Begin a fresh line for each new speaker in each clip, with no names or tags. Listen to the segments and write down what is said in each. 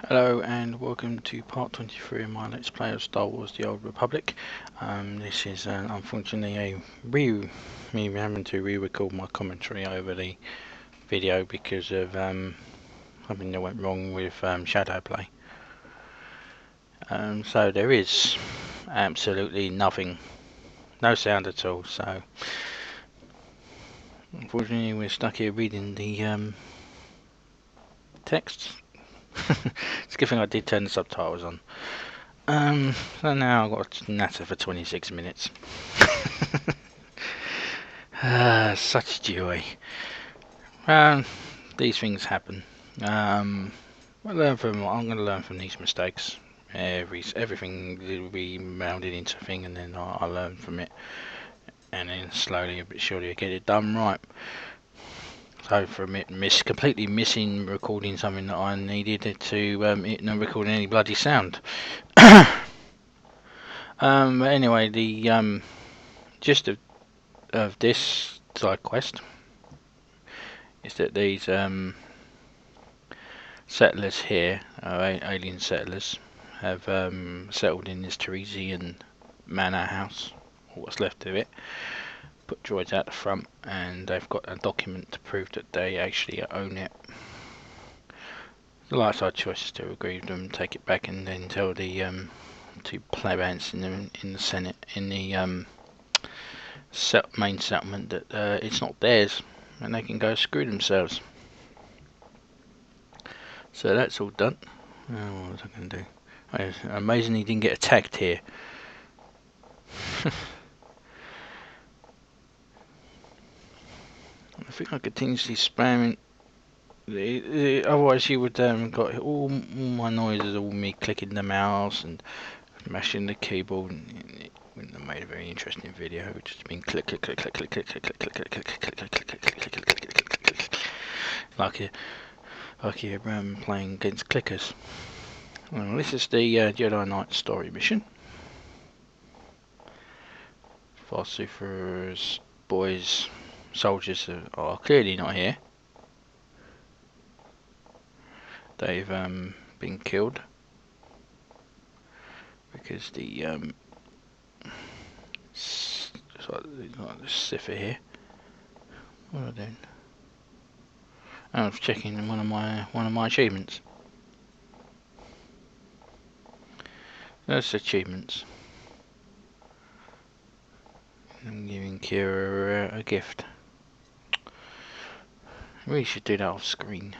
Hello and welcome to part 23 of my Let's Play of Star Wars The Old Republic. This is unfortunately me having to re-record my commentary over the video because of something that went wrong with Shadowplay. So there is absolutely nothing, no sound at all, so unfortunately we're stuck here reading the text. It's a good thing I did turn the subtitles on. So now I've got to natter for 26 minutes. Such joy. These things happen. I'm going to learn from these mistakes. Everything will be rounded into a thing, and then I learn from it, and then slowly but surely I get it done right. So from it completely missing recording something that I needed to it not recording any bloody sound. But anyway, the gist of this side quest is that these settlers here, alien settlers, have settled in this Teresian manor house, or what's left of it. Put droids out the front, and they've got a document to prove that they actually own it. The light side choice is to agree with them, take it back, and then tell the two plebeians in the Senate, in the main settlement, that it's not theirs, and they can go screw themselves. So that's all done. What was I going to do? Amazingly didn't get attacked here. I think I continuously spamming. Otherwise, you would got all my noises, all me clicking the mouse and mashing the keyboard, and it wouldn't have made a very interesting video. It would just been click, click, click, click, click, click, click, click, click, click, click, click, click, click, click, click, click, like you're playing against clickers. Well, this is the Jedi Knight story mission. Farsuthers, boys, soldiers are clearly not here. They've been killed because the the cipher here. What am I doing? I was checking one of my achievements. That's achievements. I'm giving Kira a gift. I really should do that off screen.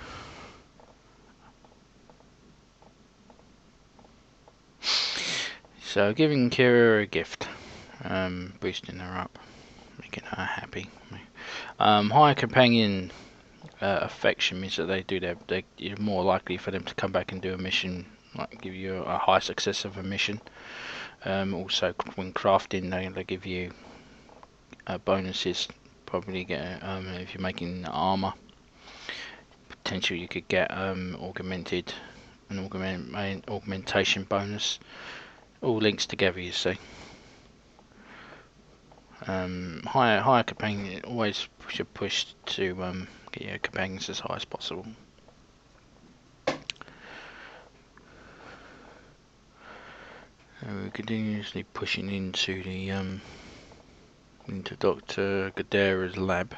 So giving Kira a gift, boosting her up, making her happy. High companion affection means that you're more likely for them to come back and do a mission, like give you a high success of a mission. Also, when crafting, they give you bonuses. Probably get if you're making armor, potentially you could get augmentation bonus. All links together, you see. Higher companion, always should push to get your companions as high as possible. We're continuously pushing into the into Dr. Gadera's lab.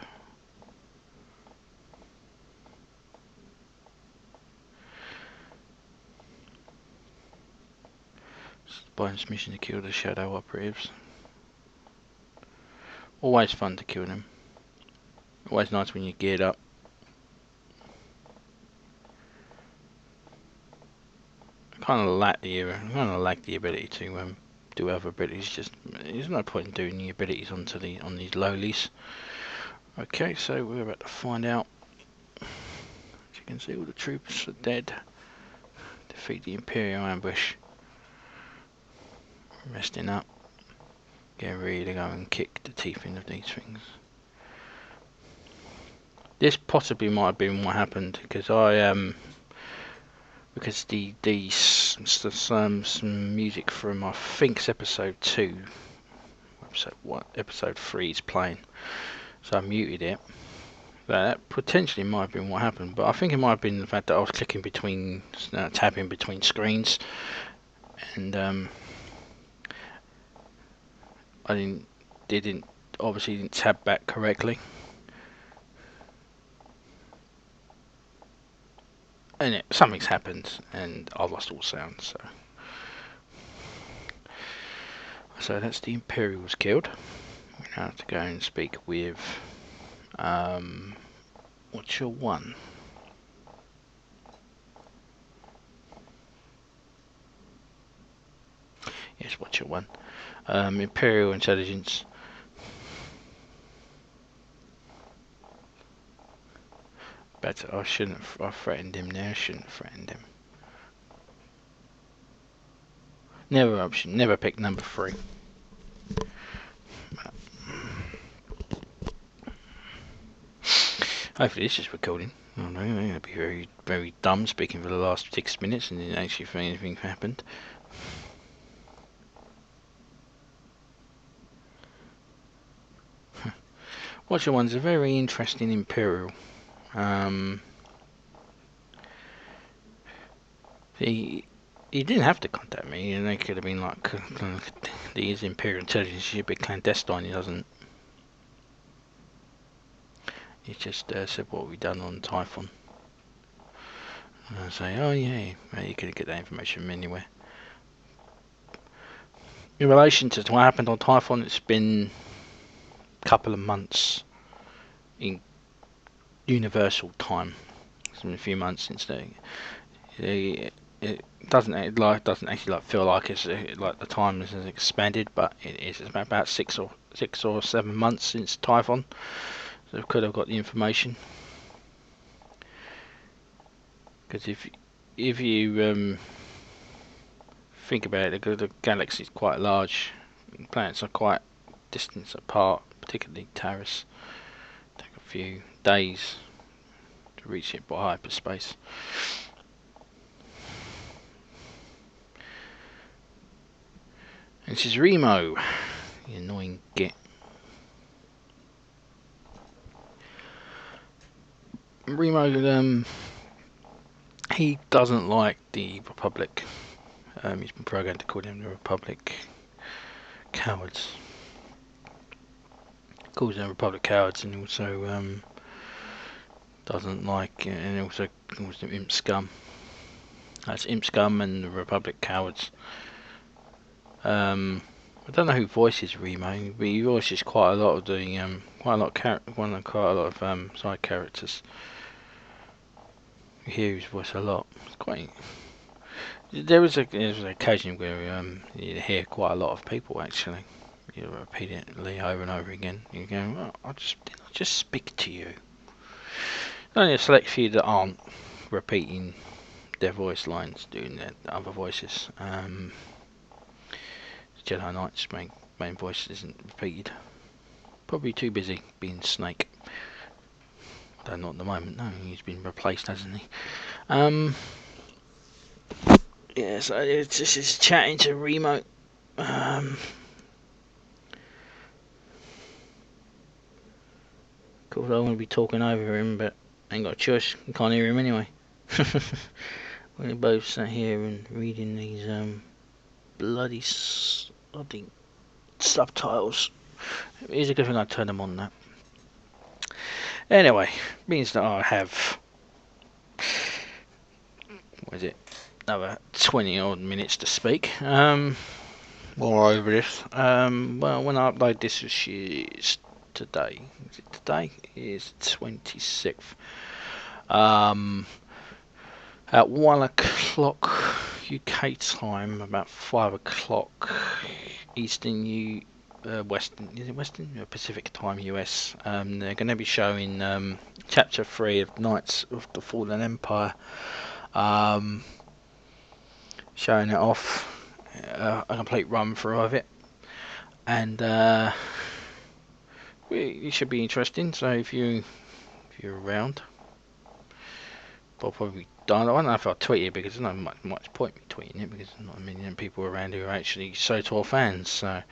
Bonus mission to kill the shadow operatives. Always fun to kill them. Always nice when you're geared up. I kind of lack the ability to do other abilities. Just there's no point in doing the abilities on these lowlies. Okay, so we're about to find out. As you can see, all the troops are dead. Defeat the imperial ambush. Resting up. Getting ready to go and kick the teeth in of these things. This possibly might have been what happened, because some music from, I think it's episode 2, episode 3 is playing, so I muted it. That potentially might have been what happened, but I think it might have been the fact that I was clicking between, tapping between screens, and I didn't obviously didn't tab back correctly, and something's happened, and I lost all sound. So that's the Imperials killed. We now have to go and speak with what's your one? Yes, what's your one? Imperial intelligence. But I shouldn't have threatened him there. I shouldn't have threatened him. Never pick number 3. Hopefully this is recording. I don't know, I'm going to be very, very dumb speaking for the last 6 minutes and didn't actually think anything happened. Watcher One's a very interesting Imperial. He didn't have to contact me, and they could have been like, these Imperial intelligence should be clandestine. He doesn't. He just said what we've done on Typhon. And I say, oh yeah, well, you could get that information from anywhere. In relation to what happened on Typhon, it's been a couple of months in universal time. It's been a few months since it doesn't actually feel like it's like the time has expanded, but it is. It's about 6 or 7 months since Typhon, so we could have got the information. Because if you think about it, the galaxy is quite large. Planets are quite distance apart, particularly Taris. Take a few days to reach it by hyperspace. This is Remo, the annoying git. Remo, he doesn't like the Republic. He's been programmed to call them the Republic cowards. Calls them Republic cowards, and also doesn't like, and also calls them imp scum. That's imp scum and the Republic cowards. I don't know who voices Remo, but he voices quite a lot of the quite a lot of side characters. You hear his voice a lot. It's quite. There was an occasion where you hear quite a lot of people actually. You repeat it over and over again. You go, well, I'll just speak to you. Only a select few that aren't repeating their voice lines, doing their other voices. Jedi Knight's main voice isn't repeated. Probably too busy being Snake. Though not at the moment, no, he's been replaced, hasn't he? Yeah, so it's just chatting to Remo. Of course, I want to be talking over him, but I ain't got a choice. I can't hear him anyway. We're both sat here and reading these bloody subtitles. It's a good thing I turned them on now. Anyway, means that I have, another 20 odd minutes to speak. More over this. Well, when I upload this, which is today. Is it today? It is 26th. At 1 o'clock UK time, about 5 o'clock Eastern Western, is it Western? Pacific time US. They're going to be showing Chapter 3 of Knights of the Fallen Empire. Showing it off, a complete run through of it, and it should be interesting. So if you're around, I'll probably. I don't know if I'll tweet it because there's not much point me tweeting it because there's not a million people around who are actually SOTOR fans. So,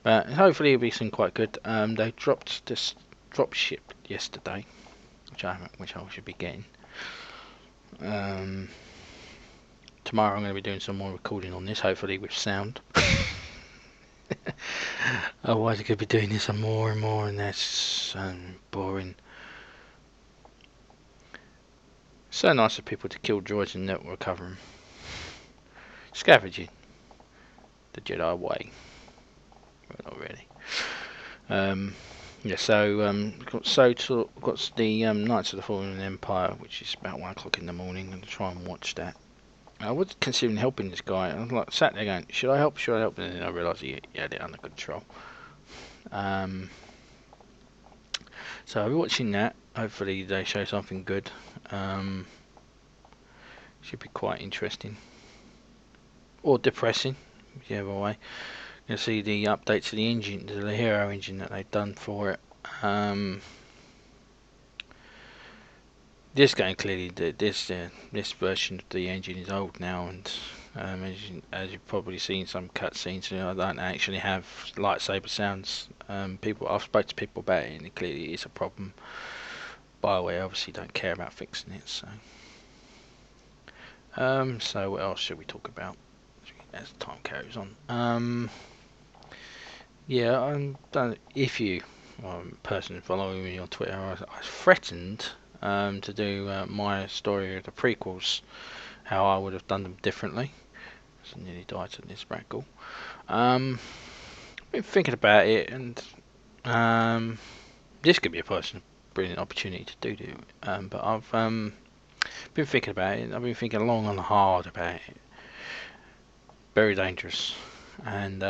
but hopefully it'll be some quite good. They dropped this dropship yesterday. which I haven't, which I should be getting. Tomorrow I'm going to be doing some more recording on this, hopefully with sound. Otherwise I could be doing this more and more, and that's boring. So nice of people to kill droids and not recover them. Scavenging. The Jedi way. Well, not really. Yeah, so got the Knights of the Fallen Empire, which is about 1 o'clock in the morning. I'm going to try and watch that. I was considering helping this guy. I was like, sat there going, should I help? Should I help? And then I realised he had it under control. So I'll be watching that. Hopefully they show something good. Should be quite interesting. Or depressing, whichever way. You'll see the updates to the engine, to the Hero engine that they've done for it. This game clearly, this version of the engine is old now, and as you've probably seen some cutscenes, I don't actually have lightsaber sounds. I've spoken to people about it, and it clearly is a problem. BioWare obviously don't care about fixing it, so. So what else should we talk about as time carries on? Yeah, if you person following me on Twitter, I threatened to do my story of the prequels, how I would have done them differently. So nearly died to this Brackle. Been thinking about it, and this could be a brilliant opportunity to do it. But I've been thinking about it. I've been thinking long and hard about it. Very dangerous, and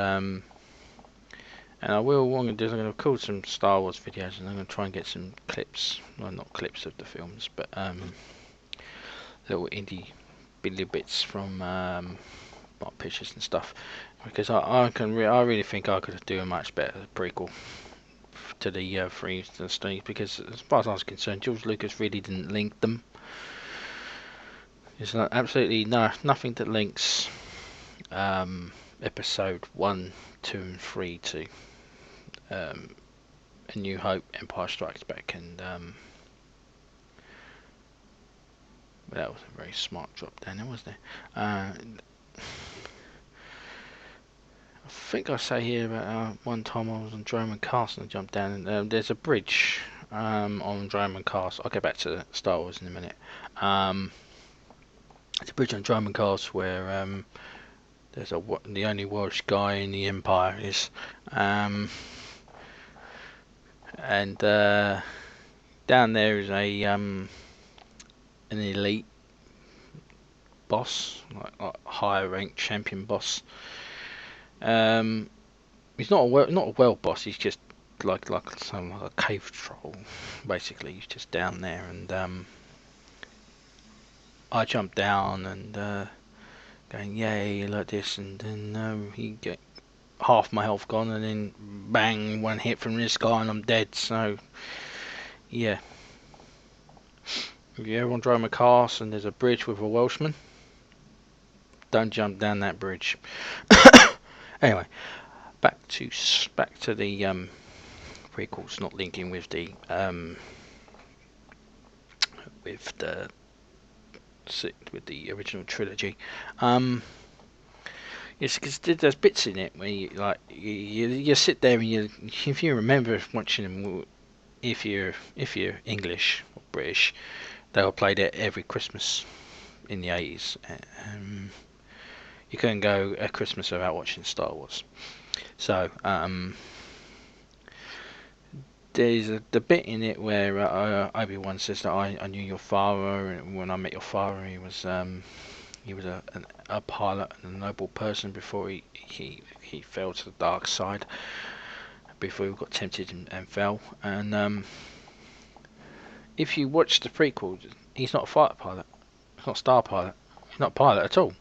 I will. What I'm going to do is I'm going to record some Star Wars videos, and I'm going to try and get some clips. Well, not clips of the films, but little indie bits from pictures and stuff. Because I really think I could do a much better prequel to the Free State. Because as far as I was concerned, George Lucas really didn't link them. There's absolutely nothing that links Episode 1, 2, and 3 to A New Hope, Empire Strikes Back, and that was a very smart drop down there, wasn't it? I think I say here about one time I was on Droman Castle and I jumped down, and there's a bridge on Droman Castle. I'll get back to Star Wars in a minute. It's a bridge on Droman Castle where there's the only Welsh guy in the Empire is, and down there is an elite boss, like higher ranked champion boss. He's not a world boss. He's just like a cave troll, basically. He's just down there, and I jumped down and going yay like this, and then he get half my health gone, and then bang, one hit from this guy and I'm dead. So yeah, if you ever on Droma Castle and there's a bridge with a Welshman, don't jump down that bridge. Anyway, back to the prequels, not linking with the original trilogy. Yes, because there's bits in it where you sit there and if you remember watching them, if you're English or British, they were played every Christmas in the 80s. You couldn't go a Christmas without watching Star Wars. So there's the bit in it where Obi-Wan says that I knew your father, and when I met your father, he was a pilot and a noble person before he fell to the dark side, before he got tempted and fell. And if you watch the prequels, he's not a fighter pilot. He's not a star pilot. He's not a pilot at all.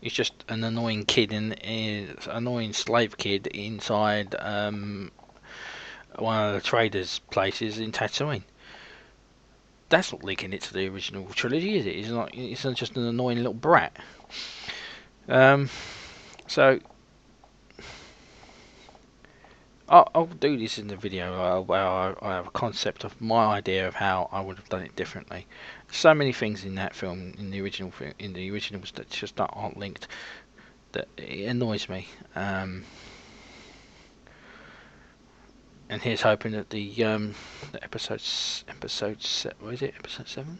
He's just an annoying kid, annoying slave kid inside one of the traders' places in Tatooine. That's not linking it to the original trilogy, is it? It's not just an annoying little brat. So I'll do this in the video where I have a concept of my idea of how I would have done it differently. So many things in that film, in the originals that just aren't linked, that it annoys me. And here's hoping that the episode what is it, episode 7?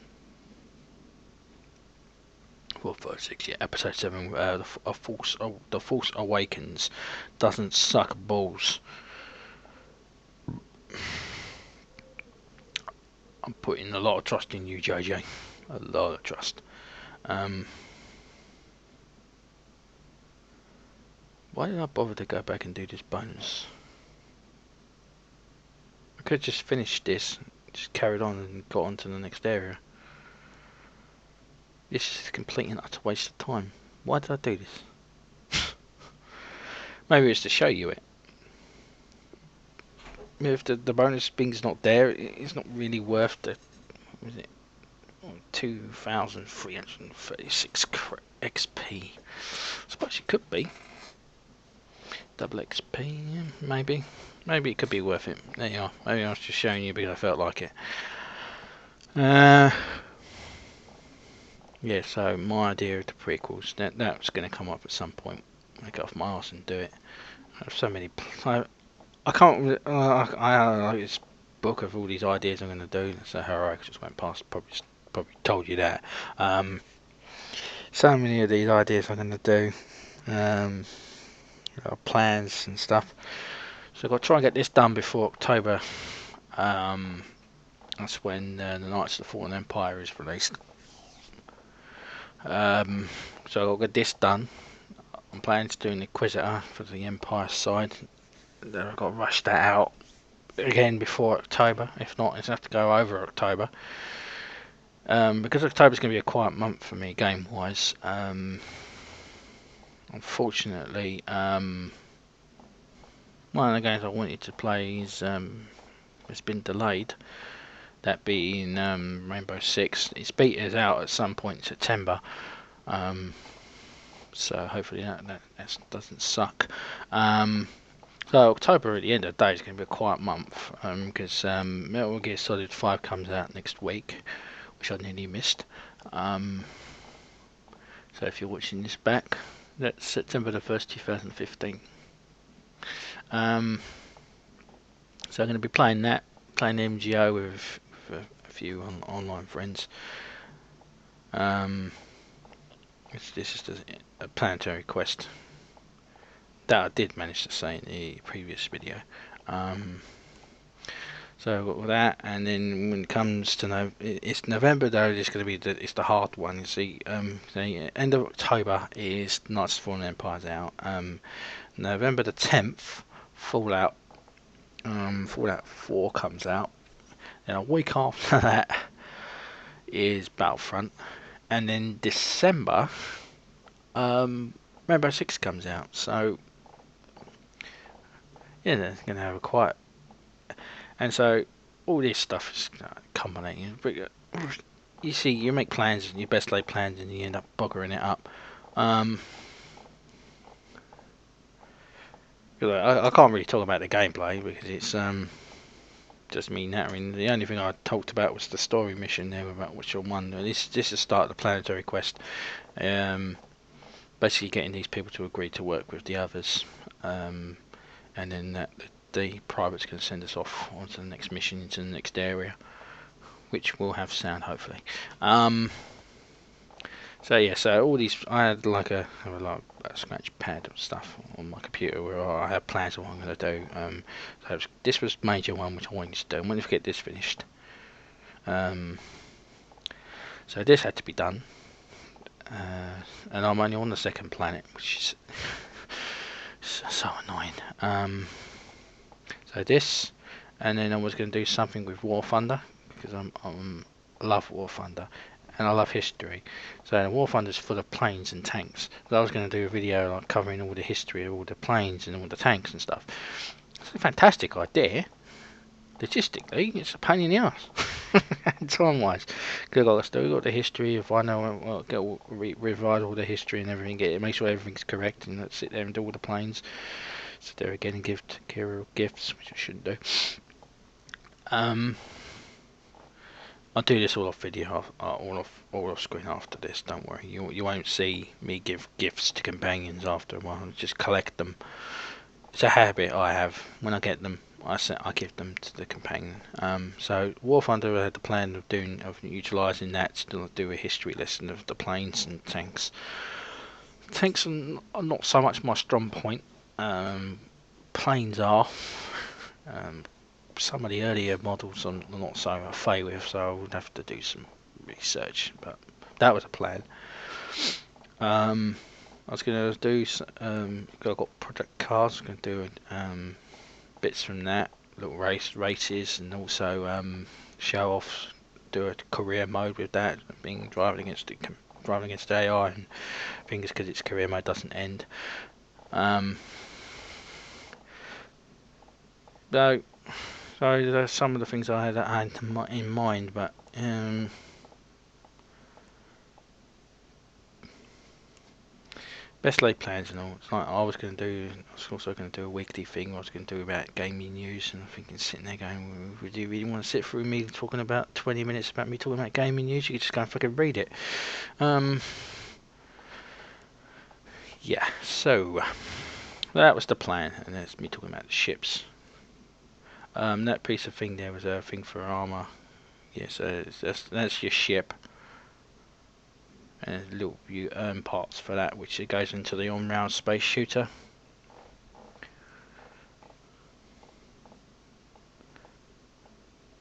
4, 5, 6, yeah, episode 7. The Force Awakens doesn't suck balls. I'm putting a lot of trust in you, JJ. A lot of trust. Why did I bother to go back and do this bonus? I could have just finished this, just carried on and got on to the next area. This is a complete and utter waste of time. Why did I do this? Maybe it's to show you it. If the bonus thing's not there, it's not really worth the, what was it, 2,336 XP. I suppose it could be. Double XP, yeah, maybe. Maybe it could be worth it. There you are. Maybe I was just showing you because I felt like it. Yeah, so my idea of the prequels, that's going to come up at some point. I get off my arse and do it. I have so many. I can't. I like this book of all these ideas I'm going to do. So heroic just went past. Probably told you that. So many of these ideas I'm going to do. Plans and stuff. So I've got to try and get this done before October. That's when the Knights of the Fallen Empire is released. So I've got to get this done. I'm planning to do an Inquisitor for the Empire side. Then I've got to rush that out again before October. If not, it's going to have to go over October. Because October's going to be a quiet month for me game-wise. Unfortunately, one of the games I wanted to play is it's been delayed. That being Rainbow Six. Its beta's out at some point in September. So hopefully that doesn't suck. So October at the end of the day is going to be a quiet month because Metal Gear Solid 5 comes out next week, which I nearly missed. So if you're watching this back, that's September the 1st, 2015. So I'm going to be playing MGO with a few online friends. This is a planetary quest that I did manage to say in the previous video. So I've got that, and then when it comes to it's November though. It's going to be it's the hard one. You see, the end of October is Knights of the Fallen Empire's out. November the 10th, Fallout 4 comes out. Then a week after that is Battlefront, and then December, Rainbow Six comes out. So yeah, they're going to have a quiet. And so all this stuff is culminating. You see, you make plans and your best laid plans, and you end up boggering it up. I can't really talk about the gameplay because it's just me nattering. The only thing I talked about was the story mission there about which one. This is the start of the planetary quest. Basically getting these people to agree to work with the others, and then the privates can send us off onto the next mission into the next area, which will have sound hopefully. So yeah, so all these, I had like a scratch pad and stuff on my computer where I had plans of what I'm going to do. So this was major one which I wanted to do. I wanted to get this finished. So this had to be done, and I'm only on the second planet, which is so annoying. So this, and then I was going to do something with War Thunder because I love War Thunder. And I love history. So War Thunder is full of planes and tanks. So I was going to do a video like covering all the history of all the planes and all the tanks and stuff. It's a fantastic idea. Logistically, it's a pain in the ass. Time-wise, because I've got the history. If I know, revise all the history and everything, make sure everything's correct, and let's sit there and do all the planes. So there again, gift Imperial gifts, which I shouldn't do. I'll do this all off video, all off screen after this. Don't worry, you won't see me give gifts to companions after a while. I'll just collect them. It's a habit I have. When I get them, I give them to the companion. So War Thunder had the plan of utilising that to do a history lesson of the planes and tanks. Tanks are not so much my strong point. Planes are. Some of the earlier models I'm not so afraid with, so I would have to do some research. But that was a plan. I was going to do. I've got project cars. I'm going to do bits from that, little races, and also show off. Do a career mode with that, being driving against AI and things, because its career mode doesn't end. So there's some of the things I had in mind, but best laid plans and all. It's like I was also going to do a weekly thing. I was going to do about gaming news, and I'm thinking, sitting there going, would you really want to sit through me talking about 20 minutes about me talking about gaming news? You could just go and fucking read it. Yeah, so that was the plan, and that's me talking about the ships. That piece of thing there was a thing for armor. Yeah, so that's your ship. And little you earn parts for that, which it goes into the on-round space shooter.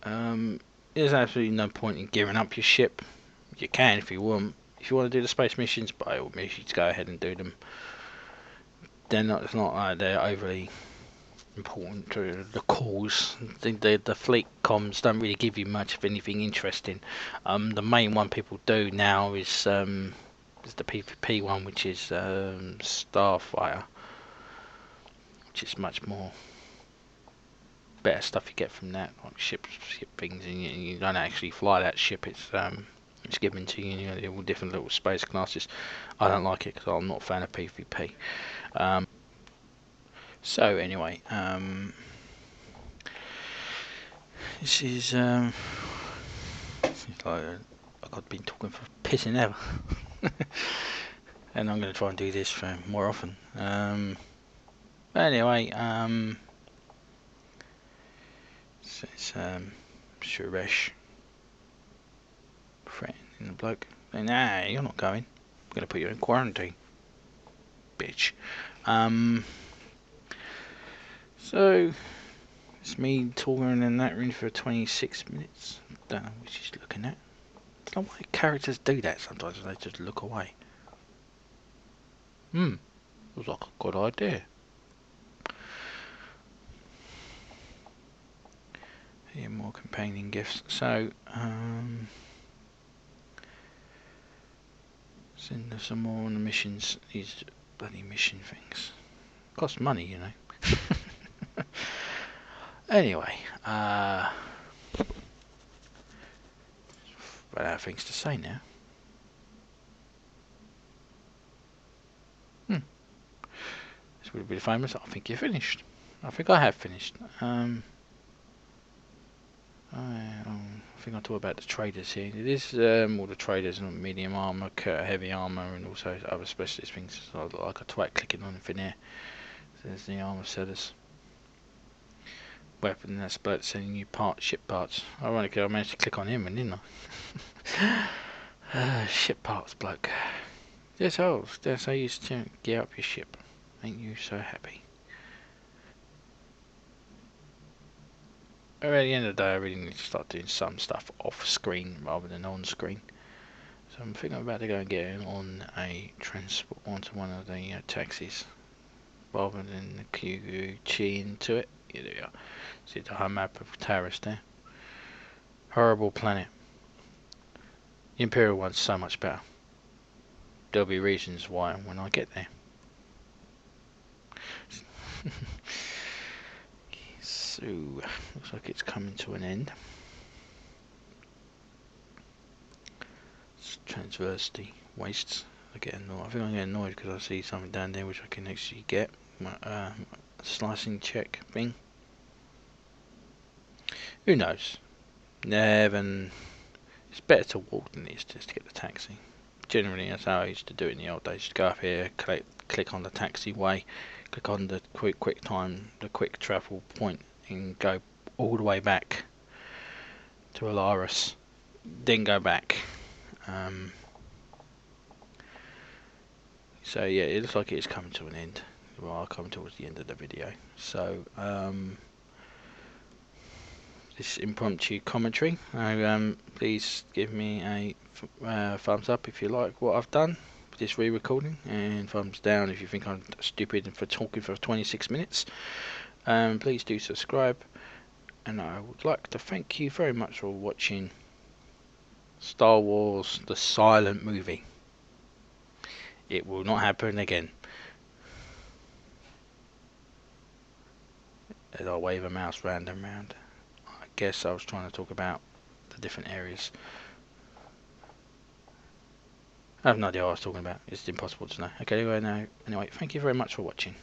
There's absolutely no point in giving up your ship. You can if you want. If you want to do the space missions, by all means, you go ahead and do them. It's not like they're overly important to the cause. The fleet comms don't really give you much of anything interesting. The main one people do now is the PvP one, which is Starfighter, which is much more better stuff you get from that, like ship things, and you don't actually fly that ship. It's given to you, all different little space classes. I don't like it because I'm not a fan of PvP. So anyway, this is like I've been talking for pissing ever, and I'm going to try and do this for more often. Anyway, so it's Suresh, friend in the bloke. Nah, you're not going. I'm going to put you in quarantine, bitch. So it's me talking in that room for 26 minutes. Don't know what she's looking at. I don't know why characters do that sometimes. They just look away. It was like a good idea. Here, more companion gifts. So, send them some more on the missions. These bloody mission things cost money, you know. Anyway, I have things to say now. This would be famous. I think you're finished. I think I have finished. I think I'll talk about the traders here. It is all the traders and medium armor, heavy armor, and also other specialist things. So like a twat clicking on anything here. So there's the armor sellers. Weapon expert selling you ship parts. Ironically, I managed to click on him, didn't I? Ship parts, bloke. That's how you used to gear up your ship. Ain't you so happy? At the end of the day, I really need to start doing some stuff off screen rather than on screen. So I'm thinking about to go and get on a transport onto one of the taxis rather than key into it. Yeah, there we are. See the whole map of Taris there. Horrible planet. The Imperial one's so much better. There'll be reasons why when I get there. So, looks like it's coming to an end. Let's transverse the wastes. I think I get annoyed because I see something down there which I can actually get. slicing check thing. Who knows? Never. It's better to walk than it is just to get the taxi. Generally, that's how I used to do it in the old days. Just go up here, click on the taxiway, click on the quick time, the quick travel point, and go all the way back to Alaris. Then go back. So yeah, it looks like it is coming to an end. We are coming towards the end of the video. So this impromptu commentary. Please give me a thumbs up if you like what I've done with this re-recording, and thumbs down if you think I'm stupid for talking for 26 minutes. Please do subscribe, and I would like to thank you very much for watching Star Wars the Silent Movie. It will not happen again. As I wave a mouse round and round. I guess I was trying to talk about the different areas. I have no idea what I was talking about. It's impossible to know. Okay, anyway, thank you very much for watching.